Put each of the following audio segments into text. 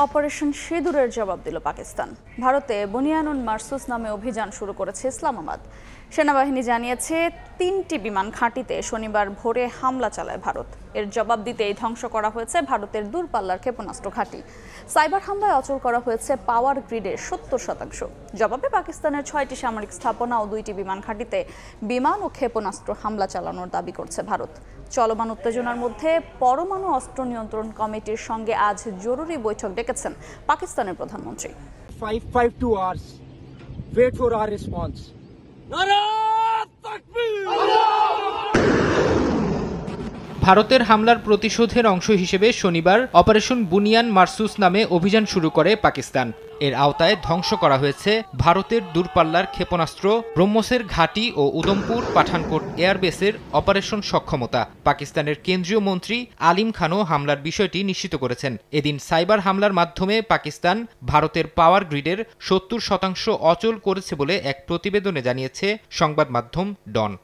Operation সিঁদুরের জবাব দিল পাকিস্তান। ভারতে বুনিয়ানুন মারসুস নামে অভিযান শুরু করেছে ইসলামাবাদ। সেনাবাহিনী জানিয়েছে ৩টি বিমান ঘাঁটিতে শনিবার ভোরে হামলা চালায় ভারত। এর জবাব দিতেই ধ্বংস করা হয়েছে ভারতের দূরপাল্লার ক্ষেপণাস্ত্র ঘাঁটি। সাইবার হামলায় অচল করা হয়েছে পাওয়ার গ্রিডের ৭০%। জবাবে পাকিস্তানের ৬টি সামরিক স্থাপনা ও ২টি বিমান ঘাঁটিতে বিমান ও ক্ষেপণাস্ত্র হামলা চালানোর দাবি করছে ভারত। চলমান উত্তেজনার মধ্যে পরমাণু অস্ত্র নিয়ন্ত্রণ কমিটির সঙ্গে আজ জরুরি বৈঠক ডেকেছেন পাকিস্তানের প্রধানমন্ত্রী। 552 hours. Wait for our response. ভারতের হামলার প্রতিশোধের অংশ হিসেবে শনিবার অপারেশন বুনিয়ান মারসুস নামে অভিযান শুরু করে পাকিস্তান। এর আওতায় ধ্বংস করা হয়েছে ভারতের দূরপাল্লার ক্ষেপণাস্ত্র, ব্রহ্মসের ঘাঁটি ও উদমপুর পাঠানকোট এয়ারবেসের অপারেশন সক্ষমতা। পাকিস্তানের কেন্দ্রীয় মন্ত্রী আলিম খানও হামলার বিষয়টি নিশ্চিত করেছেন। এদিন সাইবার হামলার মাধ্যমে পাকিস্তান ভারতের পাওয়ার গ্রিডের ৭০% অচল করেছে বলে এক প্রতিবেদনে জানিয়েছে সংবাদ মাধ্যম ডন।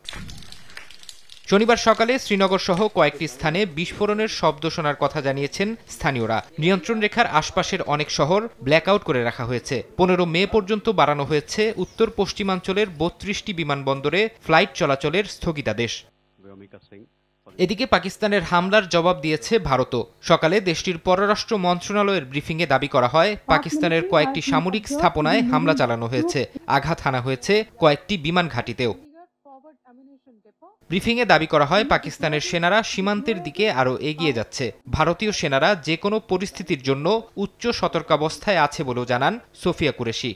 শনিবার সকালে শ্রীনগর সহ কয়েকটি স্থানে বিস্ফোরণের শব্দ শোনার কথা জানিয়েছেন স্থানীয়রা। নিয়ন্ত্রণ রেখার আশপাশের অনেক শহর ব্ল্যাকআউট করে রাখা হয়েছে। ১৫ মে পর্যন্ত বাড়ানো হয়েছে উত্তর পশ্চিমাঞ্চলের ৩২টি বিমানবন্দরে ফ্লাইট চলাচলের স্থগিতাদেশ। এদিকে পাকিস্তানের হামলার জবাব দিয়েছে ভারতও। সকালে দেশটির পররাষ্ট্র মন্ত্রণালয়ের ব্রিফিংয়ে দাবি করা হয়, পাকিস্তানের কয়েকটি সামরিক স্থাপনায় হামলা চালানো হয়েছে, আঘাত হানা হয়েছে কয়েকটি বিমান ঘাঁটিতেও। ব্রিফিংয়ে দাবি করা হয়, পাকিস্তানের সেনারা সীমান্তের দিকে আরও এগিয়ে যাচ্ছে। ভারতীয় সেনারা যে কোনো পরিস্থিতির জন্য উচ্চ সতর্কাবস্থায় আছে বলেও জানান সোফিয়া কুরেশি।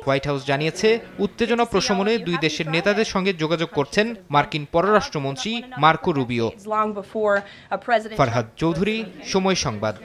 হোয়াইট হাউস জানিয়েছে, উত্তেজনা প্রশমনে দুই দেশের নেতাদের সঙ্গে যোগাযোগ করছেন মার্কিন পররাষ্ট্রমন্ত্রী মার্কো রুবিও। ফারহাদ চৌধুরী, সময় সংবাদ।